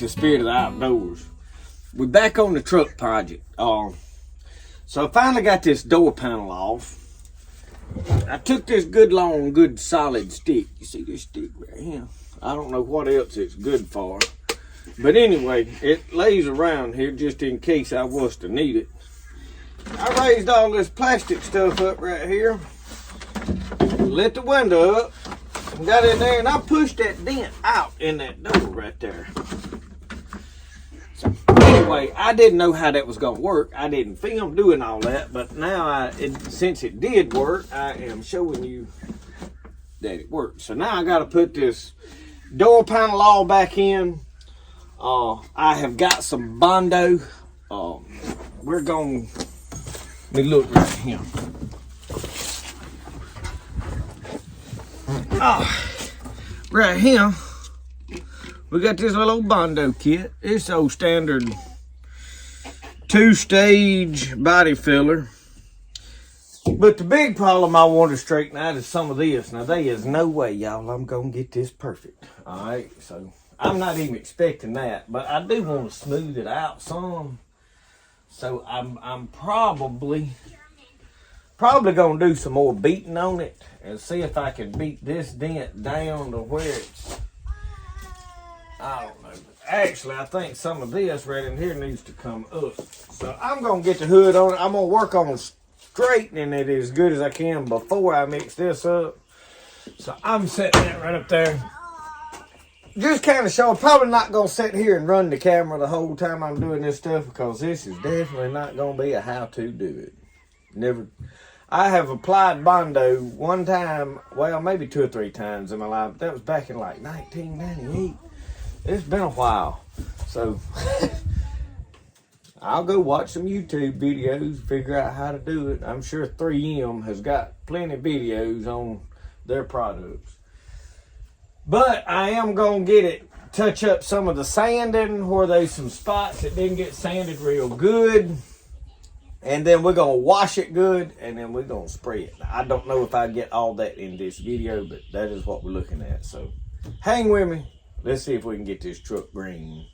spirit of the outdoors. We're back on the truck project. So I finally got this door panel off. I took this good long, good solid stick. You see this stick right here? I don't know what else it's good for. But anyway, it lays around here just in case I was to need it. I raised all this plastic stuff up right here. Lit the window up. Got in there and I pushed that dent out in that door right there. So anyway, I didn't know how that was going to work. I didn't film doing all that, but now since it did work, I am showing you that it works. So now I got to put this door panel all back in. I have got some Bondo. We're going to, let me look right here. Right here, we got this little Bondo kit. It's old standard 2-stage body filler. But the big problem I want to straighten out is some of this. Now, there is no way, y'all, I'm going to get this perfect. All right, so I'm not even expecting that. But I do want to smooth it out some. So I'm probably going to do some more beating on it and see if I can beat this dent down to where it's, I don't know. Actually, I think some of this right in here needs to come up. So I'm going to get the hood on it. I'm going to work on straightening it as good as I can before I mix this up. So I'm setting that right up there. Just kind of show, I'm probably not going to sit here and run the camera the whole time I'm doing this stuff because this is definitely not going to be a how to do it. Never. I have applied Bondo one time, well, maybe 2 or 3 times in my life. That was back in like 1998. It's been a while. So I'll go watch some YouTube videos, figure out how to do it. I'm sure 3M has got plenty of videos on their products. But I am going to get it, touch up some of the sanding where there's some spots that didn't get sanded real good. And then we're going to wash it good, and then we're going to spray it. I don't know if I get all that in this video, but that is what we're looking at. So hang with me. Let's see if we can get this truck green.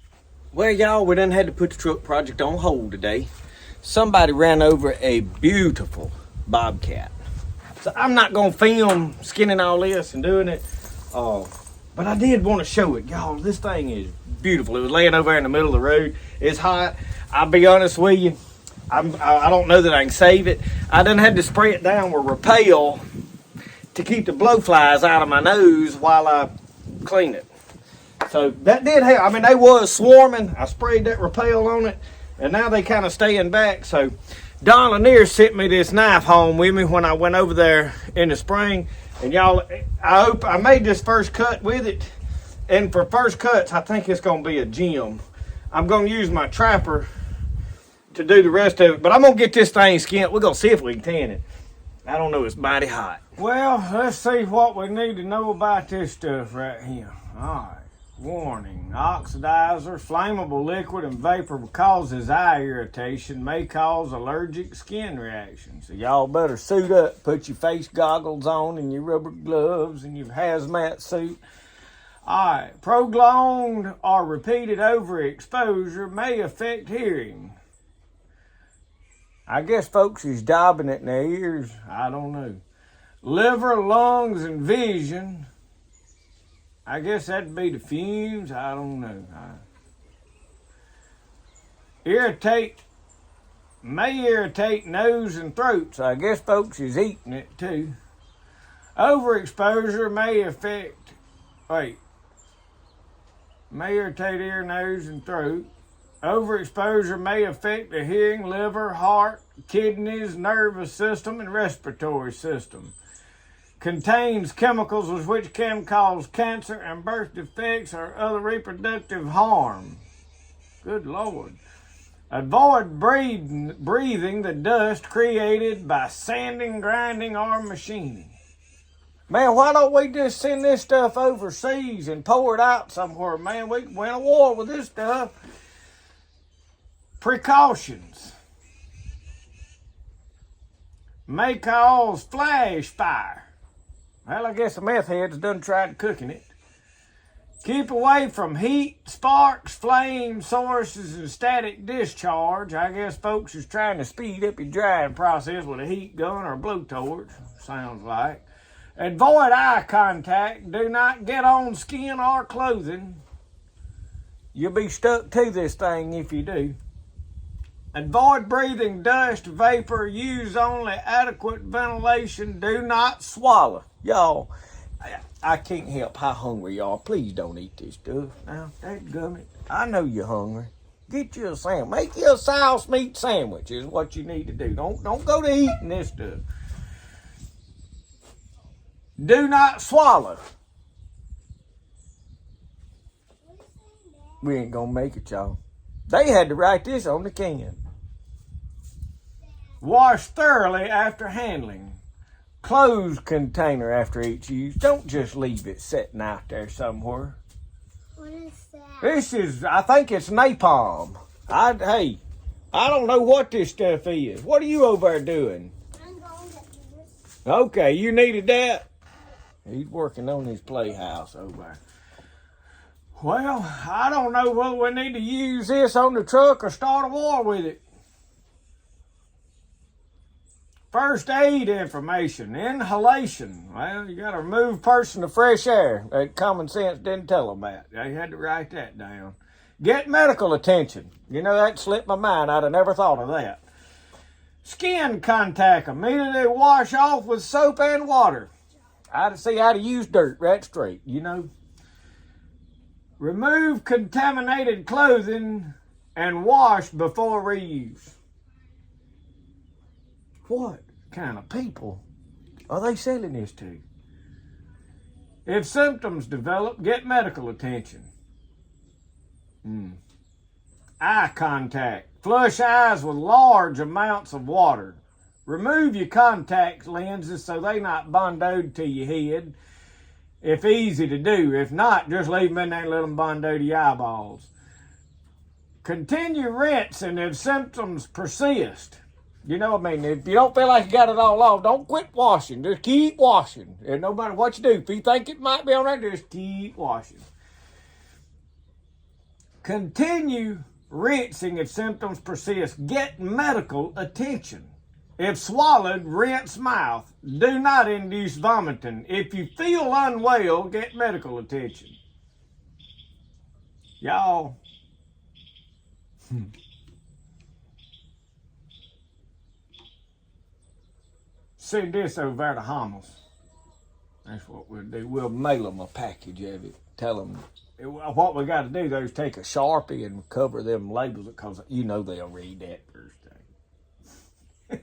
Well, y'all, we done had to put the truck project on hold today. Somebody ran over a beautiful bobcat. So I'm not going to film skinning all this and doing it. But I did want to show it. Y'all, this thing is beautiful. It was laying over in the middle of the road. It's hot. I'll be honest with you. I don't know that I can save it. I done had to spray it down with Repel to keep the blowflies out of my nose while I clean it. So that did help. I mean, they was swarming. I sprayed that Repel on it, and now they kind of staying back. So Don Lanier sent me this knife home with me when I went over there in the spring. And y'all, I made this first cut with it. And for first cuts, I think it's going to be a gem. I'm going to use my trapper to do the rest of it, but I'm gonna get this thing skinned. We're gonna see if we can tan it. I don't know, it's mighty hot. Well, let's see what we need to know about this stuff right here. All right, warning: oxidizer, flammable liquid and vapor causes eye irritation, may cause allergic skin reactions. So y'all better suit up, put your face goggles on and your rubber gloves and your hazmat suit. All right, prolonged or repeated overexposure may affect hearing. I guess folks is daubing it in their ears. I don't know. Liver, lungs, and vision. I guess that'd be the fumes. I don't know. May irritate nose and throat. So I guess folks is eating it too. Overexposure may irritate ear, nose, and throat. Overexposure may affect the hearing, liver, heart, kidneys, nervous system, and respiratory system. Contains chemicals which can cause cancer and birth defects or other reproductive harm. Good Lord. Avoid breathing the dust created by sanding, grinding, or machining. Man, why don't we just send this stuff overseas and pour it out somewhere? Man, we can win a war with this stuff. Precautions. May cause flash fire. Well, I guess the meth heads done tried cooking it. Keep away from heat, sparks, flame sources, and static discharge. I guess folks is trying to speed up your drying process with a heat gun or a blowtorch, sounds like. Avoid eye contact. Do not get on skin or clothing. You'll be stuck to this thing if you do. Avoid breathing dust, vapor. Use only adequate ventilation. Do not swallow. Y'all, I can't help how hungry y'all. Please don't eat this stuff. Now, dadgummit, I know you're hungry. Get you a sandwich. Make you a sauce meat sandwich is what you need to do. Don't go to eating this stuff. Do not swallow. We ain't gonna make it, y'all. They had to write this on the can. Wash thoroughly after handling. Close container after each use. Don't just leave it sitting out there somewhere. What is that? This is, I think it's napalm. Hey, I don't know what this stuff is. What are you over there doing? I'm going to this. Okay, you needed that? He's working on his playhouse over there. Well, I don't know whether we need to use this on the truck or start a war with it. First aid information, inhalation. Well, you got to remove person to fresh air. That common sense didn't tell them that. They had to write that down. Get medical attention. You know, that slipped my mind. I'd have never thought of that. Skin contact. Immediately wash off with soap and water. I'd see how to use dirt right straight, you know. Remove contaminated clothing and wash before reuse. What kind of people are they selling this to? If symptoms develop, get medical attention. Eye contact. Flush eyes with large amounts of water. Remove your contact lenses so they not bondoed to your head. If easy to do. If not, just leave them in there and let them bondo to your eyeballs. Continue rinsing if symptoms persist. You know what I mean? If you don't feel like you got it all off, don't quit washing. Just keep washing. And no matter what you do, if you think it might be on there, just keep washing. Continue rinsing if symptoms persist. Get medical attention. If swallowed, rinse mouth. Do not induce vomiting. If you feel unwell, get medical attention. Y'all. Send this over there to Hummels. That's what we'll do. We'll mail them a package of it. Tell them what we got to do, though, is take a Sharpie and cover them labels because you know they'll read that first thing.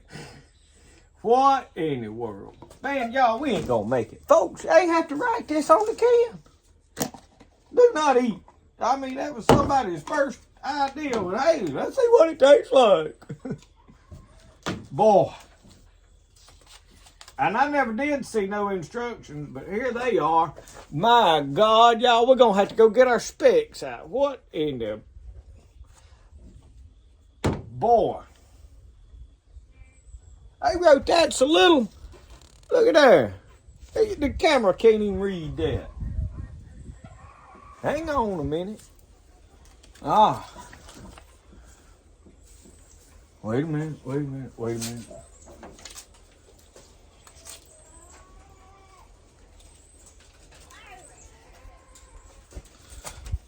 What in the world? Man, y'all, we ain't going to make it. Folks, they have to write this on the can. Do not eat. I mean, that was somebody's first idea. But, hey, let's see what it tastes like. Boy. And I never did see no instructions, but here they are. My God, y'all, we're going to have to go get our specs out. What in the... Boy. They wrote that so little. Look at there. The camera can't even read that. Hang on a minute. Wait a minute.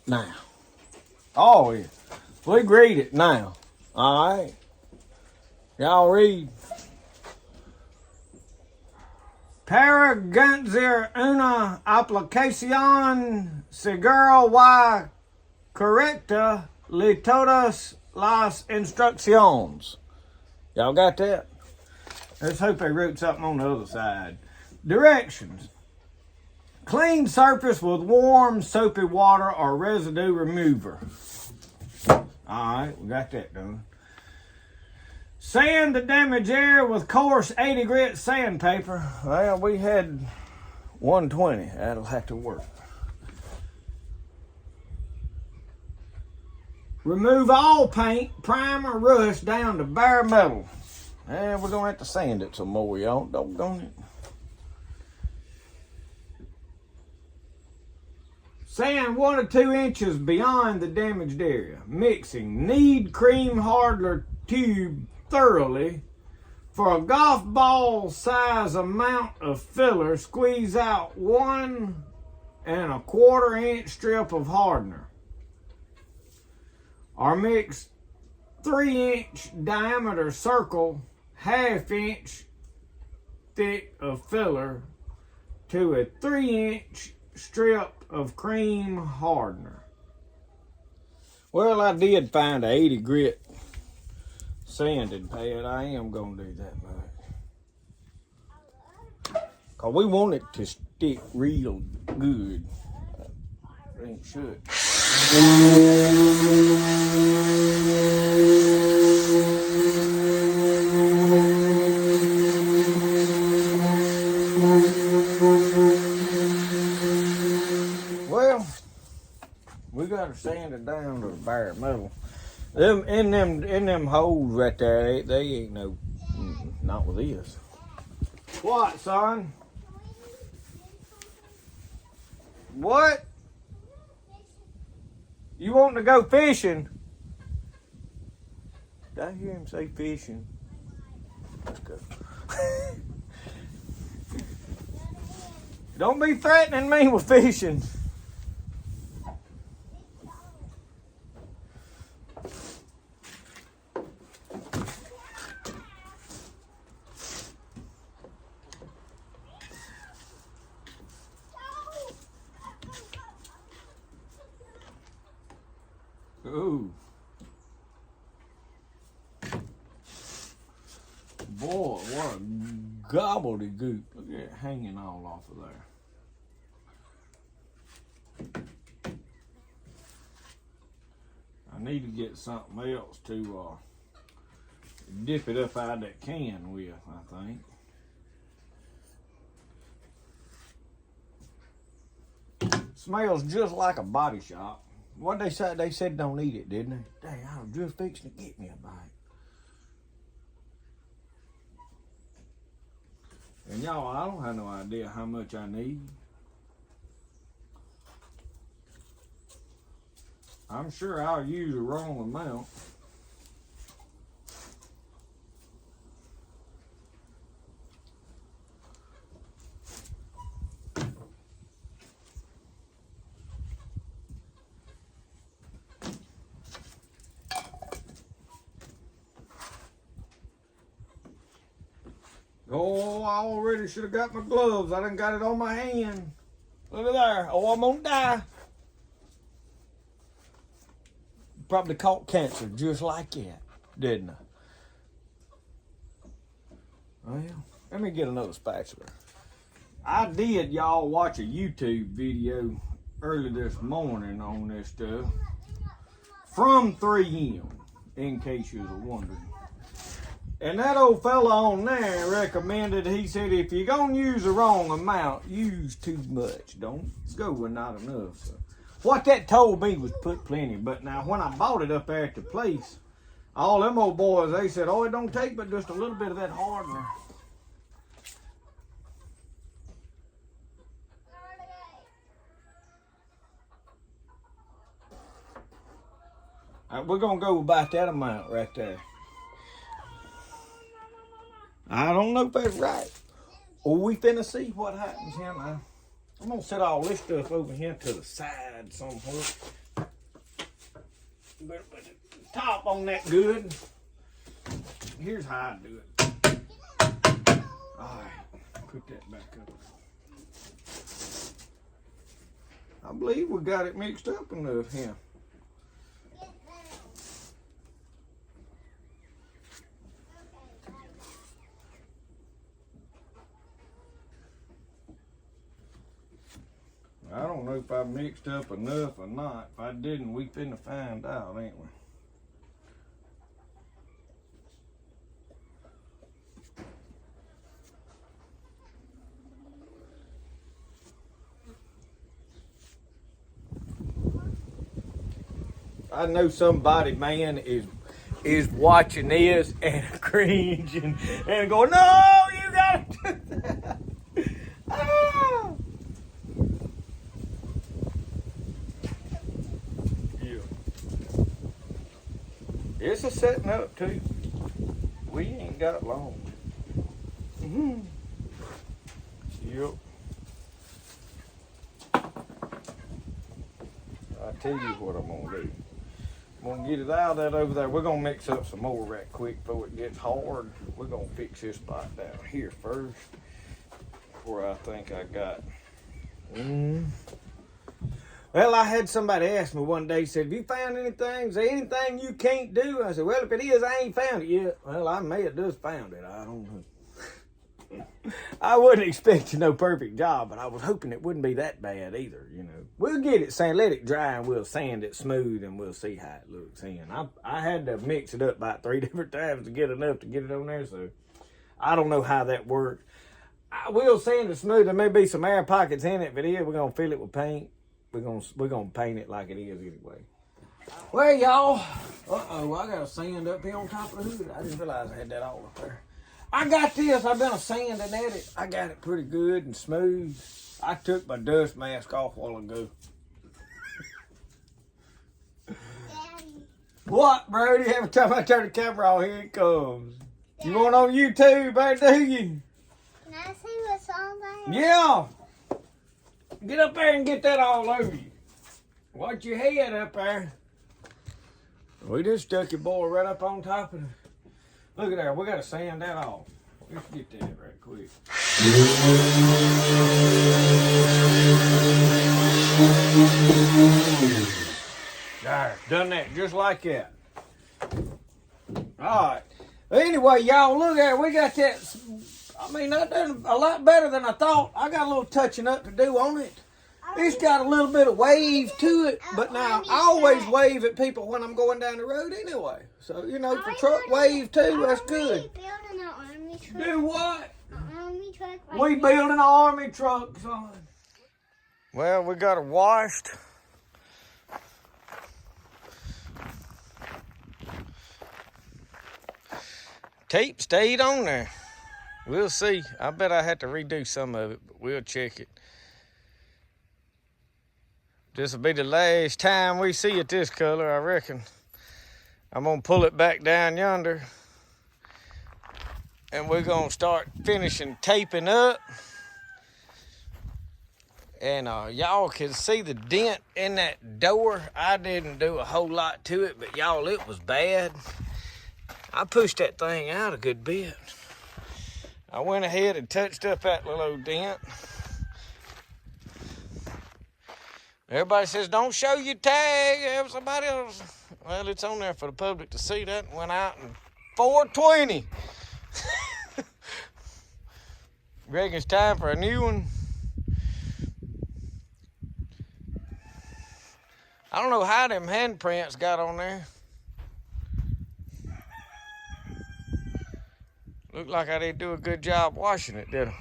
Now. Oh, yeah. We read it now. All right. Y'all read. Para ganzir una aplicación segura y correcta de todas las instrucciones. Y'all got that? Let's hope they wrote something on the other side. Directions. Clean surface with warm, soapy water or residue remover. All right, we got that done. Sand the damaged area with coarse 80 grit sandpaper. Well, we had 120. That'll have to work. Remove all paint, primer, rust down to bare metal. And we're going to have to sand it some more, y'all. Doggone it. Sand 1 or 2 inches beyond the damaged area. Mixing. Knead cream hardler tube thoroughly. For a golf ball size amount of filler, squeeze out 1 1/4 inch strip of hardener. Or mix 3-inch diameter circle, 1/2 inch thick of filler to a 3-inch strip of cream hardener. Well, I did find a 80 grit sanding pad. I am gonna do that much. Cause we want it to stick real good. It should. Well, we gotta sand it down to the bare metal. In them holes right there, they ain't no, not with this. What, son? What? You want to go fishing? Did I hear him say fishing? Let's go. Don't be threatening me with fishing. Ooh. Boy, what a gobbledygook. Look at it hanging all off of there. I need to get something else to dip it up out of that can with, I think. Smells just like a body shop. What they said? They said don't eat it, didn't they? Dang, I was just fixing to get me a bite. And y'all, I don't have no idea how much I need. I'm sure I'll use the wrong amount. Oh, I already should have got my gloves. I done got it on my hand. Look at there. Oh, I'm gonna die. Probably caught cancer just like that, didn't I? Well, let me get another spatula. I did, y'all, watch a YouTube video early this morning on this stuff from 3M, in case you was wondering. And that old fella on there recommended, he said, if you're going to use the wrong amount, use too much. Don't go with not enough. So what that told me was put plenty. But now when I bought it up there at the place, all them old boys, they said, oh, it don't take but just a little bit of that hardener. We're going to go about that amount right there. I don't know if that's right. Or we finna see what happens here now. I'm gonna set all this stuff over here to the side somewhere. Better put the top on that good. Here's how I do it. Alright, put that back up. I believe we got it mixed up enough here. I don't know if I mixed up enough or not. If I didn't, we finna find out, ain't we? I know somebody, man, is watching this and cringing and going, no, you gotta do that. Ah. It's a setting up too. We ain't got it long. Yep. I tell you what I'm gonna do. I'm gonna get it out of that over there. We're gonna mix up some more right quick before it gets hard. We're gonna fix this spot down here first, where I think I got. Well, I had somebody ask me one day, said, have you found anything? Is there anything you can't do? I said, well, if it is, I ain't found it yet. Well, I may have just found it. I don't know. I wasn't expecting no perfect job, but I was hoping it wouldn't be that bad either, you know. We'll get it sand, let it dry, and we'll sand it smooth, and we'll see how it looks in. I had to mix it up about 3 different times to get enough to get it on there, so I don't know how that works. I will sand it smooth. There may be some air pockets in it, but we're going to fill it with paint. We're gonna paint it like it is anyway. Well, y'all, I got a sand up here on top of the hood. I didn't realize I had that all up there. I got this. I've been a sanding at it. I got it pretty good and smooth. I took my dust mask off a while ago. What, Brody? Every time I turn the camera on, here it comes. Daddy. You want on YouTube, ain't do you? Can I see what's on there? Yeah. Get up there and get that all over you. Watch your head up there. We just stuck your boy right up on top of it. Look at that. We got to sand that off. Let's get that right quick. There. Done that just like that. All right. Anyway, y'all, look at it. We got that. I mean, that done a lot better than I thought. I got a little touching up to do on it. It's got a little bit of wave to it, but now I always wave at people when I'm going down the road anyway. So, you know, for truck wave too, that's good. Do what? We building an army truck, son. Well, we got it washed. Tape stayed on there. We'll see. I bet I had to redo some of it, but we'll check it. This will be the last time we see it this color, I reckon. I'm gonna pull it back down yonder. And we're gonna start finishing taping up. And y'all can see the dent in that door. I didn't do a whole lot to it, but y'all, it was bad. I pushed that thing out a good bit. I went ahead and touched up that little old dent. Everybody says, don't show your tag, have somebody else. Well, it's on there for the public to see. That went out in 420. Reckon it's time for a new one. I don't know how them handprints got on there. Looked like I didn't do a good job washing it, did I?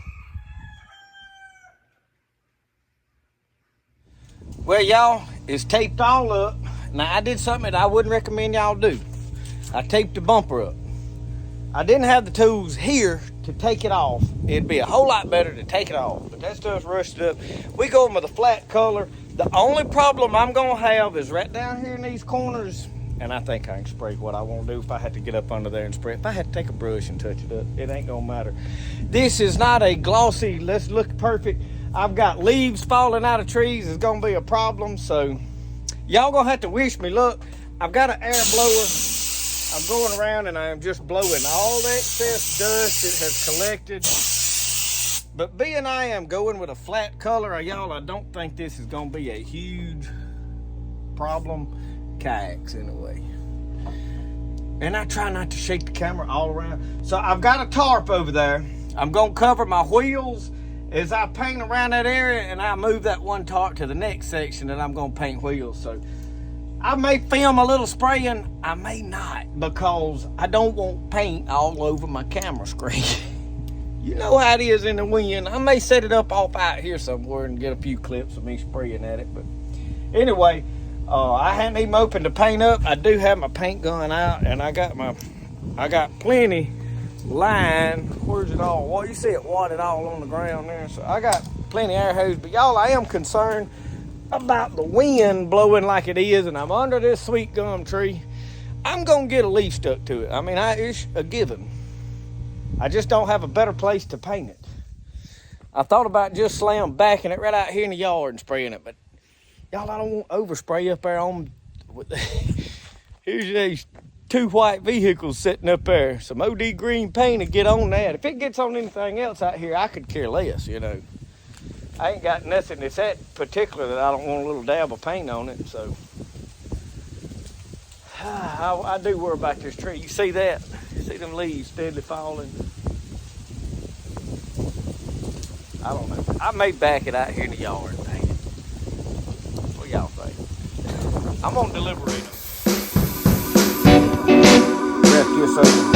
Well, y'all, it's taped all up. Now, I did something that I wouldn't recommend y'all do. I taped the bumper up. I didn't have the tools here to take it off. It'd be a whole lot better to take it off, but that stuff's rusted up. We go with a flat color. The only problem I'm gonna have is right down here in these corners, and I think I can spray what I want to do if I had to get up under there and spray. If I had to take a brush and touch it up, it ain't gonna matter. This is not a glossy, let's look perfect. I've got leaves falling out of trees. It's gonna be a problem, so y'all gonna have to wish me luck. I've got an air blower. I'm going around and I'm just blowing all the excess dust that has collected. But being I am going with a flat color, y'all, I don't think this is gonna be a huge problem. Kayaks anyway. And I try not to shake the camera all around. So I've got a tarp over there. I'm gonna cover my wheels as I paint around that area, and I move that one tarp to the next section that I'm gonna paint wheels. So I may film a little spraying, I may not, because I don't want paint all over my camera screen. You know how it is in the wind. I may set it up off out here somewhere and get a few clips of me spraying at it. But anyway, I hadn't even opened the paint up. I do have my paint gun out, and I got plenty line. Where's it all? Well, you see it wadded all on the ground there. So I got plenty air hose. But y'all, I am concerned about the wind blowing like it is, and I'm under this sweet gum tree. I'm gonna get a leaf stuck to it. I mean, it's a given. I just don't have a better place to paint it. I thought about just backing it right out here in the yard and spraying it, but y'all, I don't want overspray up there on. Here's these 2 white vehicles sitting up there. Some OD green paint to get on that. If it gets on anything else out here, I could care less, you know. I ain't got nothing that's that particular that I don't want a little dab of paint on it, so. I do worry about this tree. You see that? You see them leaves steadily falling? I don't know. I may back it out here in the yard and paint it. What y'all think? I'm gonna deliberate them. Wrap this over.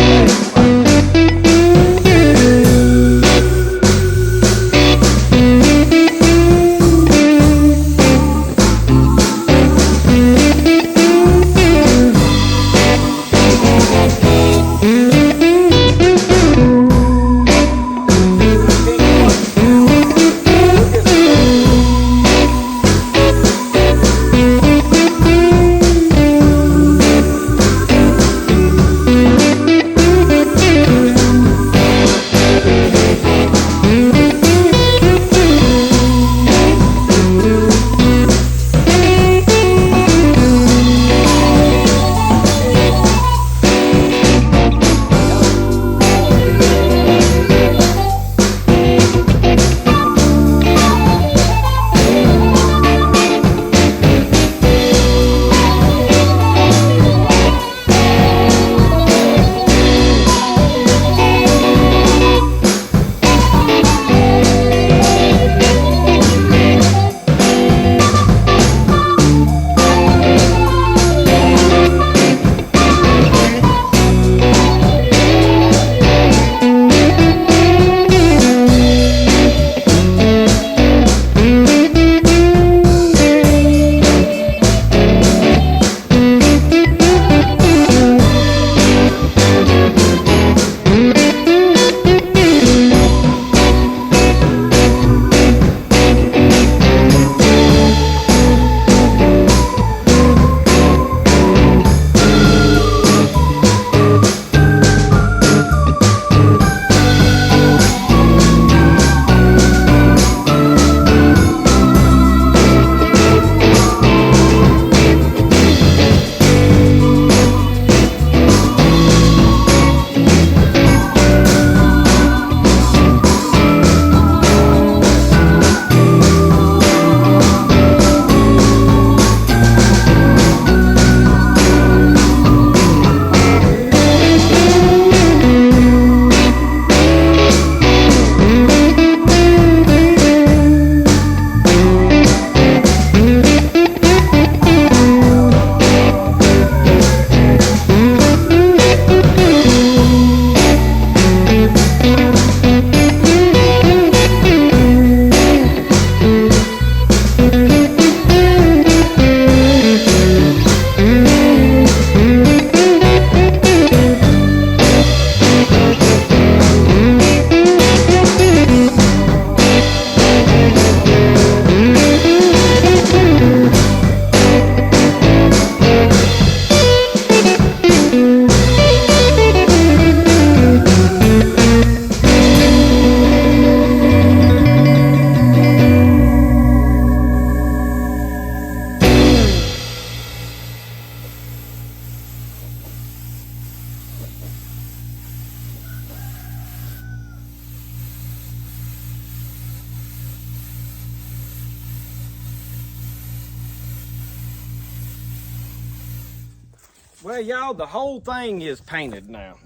Well, y'all, the whole thing is painted now.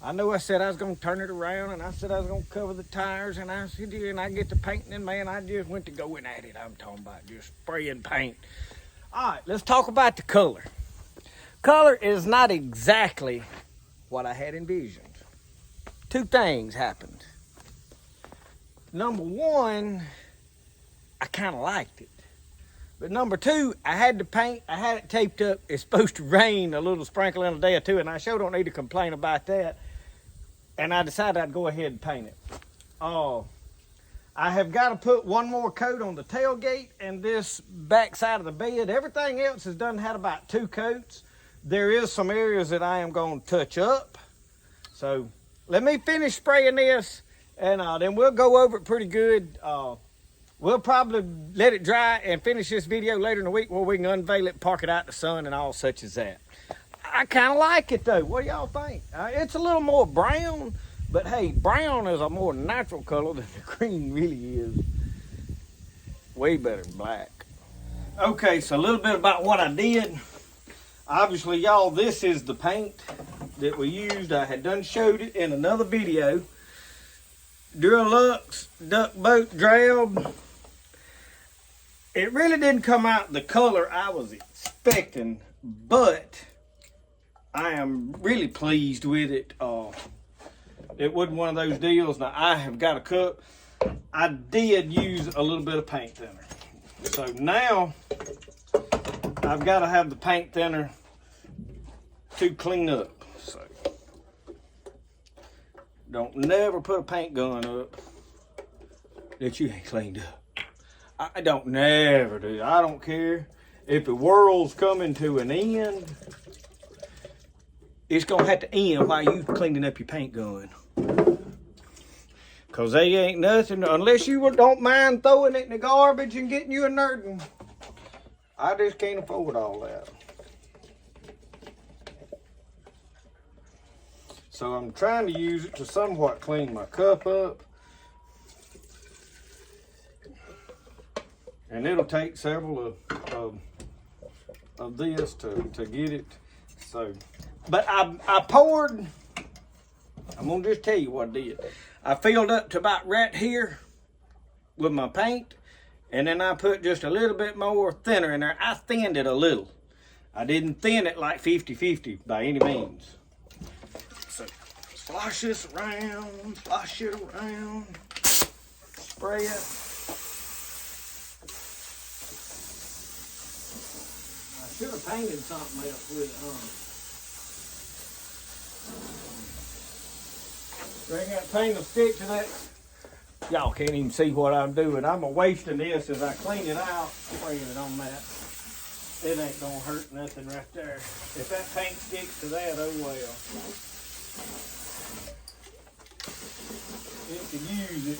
I know I said I was going to turn it around, and I said I was going to cover the tires, and I said, yeah, and I get to painting, and man, I just went to going at it. I'm talking about just spraying paint. All right, let's talk about the color. Color is not exactly what I had envisioned. 2 things happened. Number 1, I kind of liked it. But number 2, I had to paint. I had it taped up. It's supposed to rain a little sprinkle in a day or 2, and I sure don't need to complain about that. And I decided I'd go ahead and paint it. Oh, I have got to put 1 more coat on the tailgate and this back side of the bed. Everything else has done had about 2 coats. there is some areas that I am going to touch up. So let me finish spraying this, and then we'll go over it pretty good. We'll probably let it dry and finish this video later in the week where we can unveil it, park it out in the sun and all such as that. I kind of like it though. What do y'all think? It's a little more brown, but hey, brown is a more natural color than the green really is. Way better than black. Okay, so a little bit about what I did. Obviously, y'all, this is the paint that we used. I had done showed it in another video. Duralux Duck Boat Drab. It really didn't come out the color I was expecting, but I am really pleased with it. It wasn't one of those deals. Now, I have got a cup. I did use a little bit of paint thinner. So now, I've got to have the paint thinner to clean up. So, don't never put a paint gun up that you ain't cleaned up. I don't never do. I don't care if the world's coming to an end. It's gonna have to end while you cleaning up your paint gun. Cause they ain't nothing unless you don't mind throwing it in the garbage and getting you a nerding. I just can't afford all that. So I'm trying to use it to somewhat clean my cup up. And it'll take several of this to get it. So, but I poured, I'm gonna just tell you what I did. I filled up to about right here with my paint, and then I put just a little bit more thinner in there. I thinned it a little. I didn't thin it like 50-50 by any means. So, slosh this around, slosh it around, spray it. Should have painted something else with it, huh? Bring that paint will stick to that. Y'all can't even see what I'm doing. I'm wasting this as I clean it out. Spraying it on that. It ain't gonna hurt nothing right there. If that paint sticks to that, oh well. It can use it.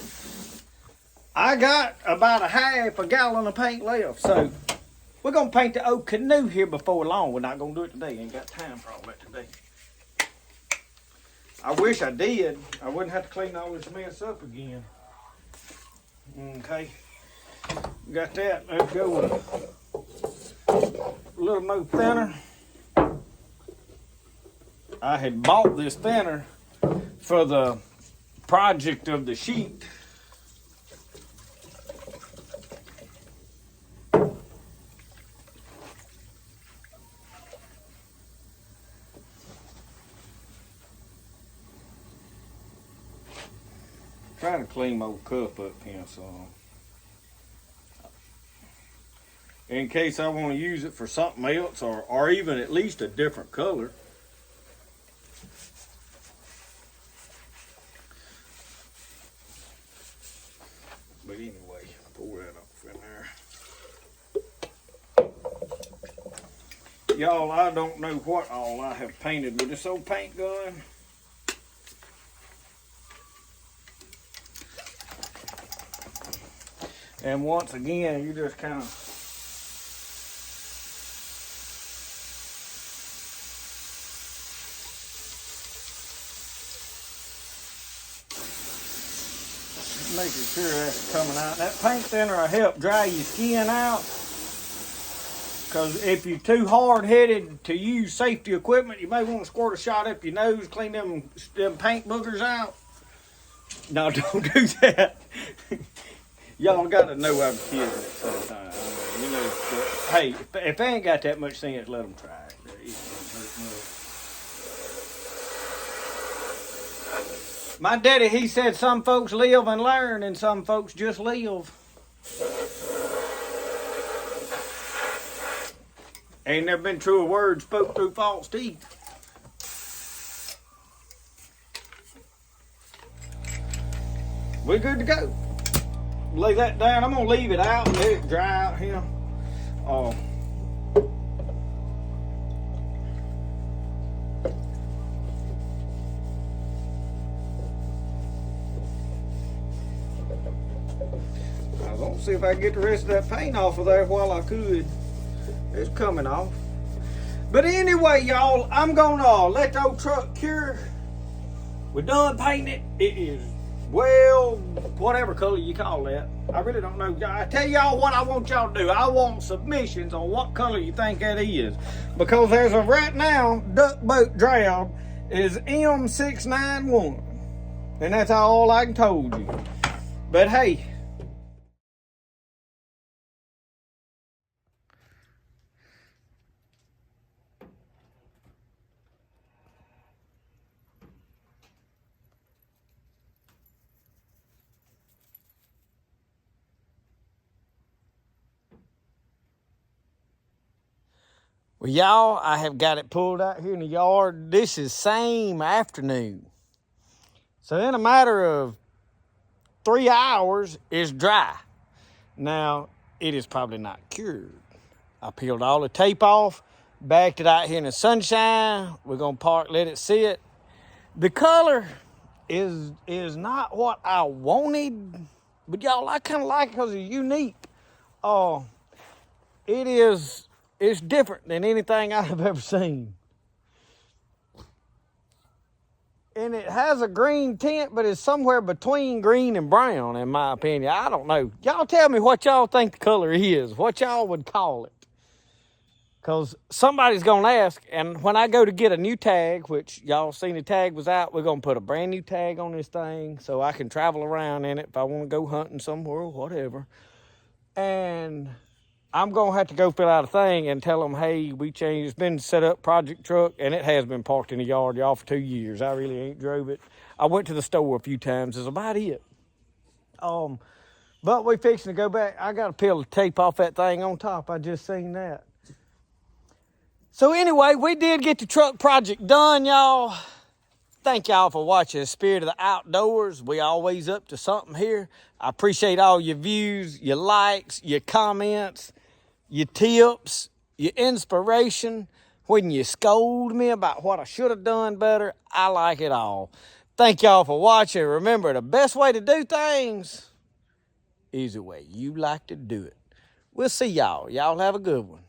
I got about a half a gallon of paint left, so we're going to paint the old canoe here before long. We're not going to do it today. Ain't got time for all that today. I wish I did. I wouldn't have to clean all this mess up again. Okay. Got that. Let's go with a little more thinner. I had bought this thinner for the project of the sheet. Trying to clean my old cup up here some. In case I want to use it for something else or even at least a different color. But anyway, pour that off in there. Y'all, I don't know what all I have painted with this old paint gun. And once again, you just kind of making sure that's coming out. That paint thinner will help dry your skin out. Because if you're too hard-headed to use safety equipment, you may want to squirt a shot up your nose, clean them paint boogers out. No, don't do that. Y'all got to know I'm kidding at some time. You know, hey, if they ain't got that much sense, let them try it. It don't hurt much. My daddy, he said some folks live and learn and some folks just live. Ain't never been true a word spoke through false teeth. We're good to go. Lay that down. I'm gonna leave it out and let it dry out here. See if I can get the rest of that paint off of there while I could. It's coming off. But anyway, y'all, I'm gonna let the old truck cure. We're done painting it. It is, well, whatever color you call that. I really don't know. I tell y'all what I want y'all to do. I want submissions on what color you think that is. Because as of right now, Duck Boat Drab is M691. And that's all I can told you. But hey. Well, y'all, I have got it pulled out here in the yard. This is same afternoon. So in a matter of 3 hours, it's dry. Now, it is probably not cured. I peeled all the tape off, backed it out here in the sunshine. We're gonna let it sit. The color is not what I wanted, but y'all, I kind of like it because it's unique. It's different than anything I've ever seen. And it has a green tint, but it's somewhere between green and brown, in my opinion. I don't know. Y'all tell me what y'all think the color is, what y'all would call it. Because somebody's going to ask, and when I go to get a new tag, which y'all seen the tag was out, we're going to put a brand new tag on this thing so I can travel around in it if I want to go hunting somewhere or whatever. And I'm going to have to go fill out a thing and tell them, hey, we changed. It's been set up project truck, and it has been parked in the yard, y'all, for 2 years. I really ain't drove it. I went to the store a few times. That's about it. But we fixing to go back. I got to peel the tape off that thing on top. I just seen that. So anyway, we did get the truck project done, y'all. Thank y'all for watching Spirit of the Outdoors. We always up to something here. I appreciate all your views, your likes, your comments, your tips, your inspiration. When you scold me about what I should have done better, I like it all. Thank y'all for watching. Remember, the best way to do things is the way you like to do it. We'll see y'all. Y'all have a good one.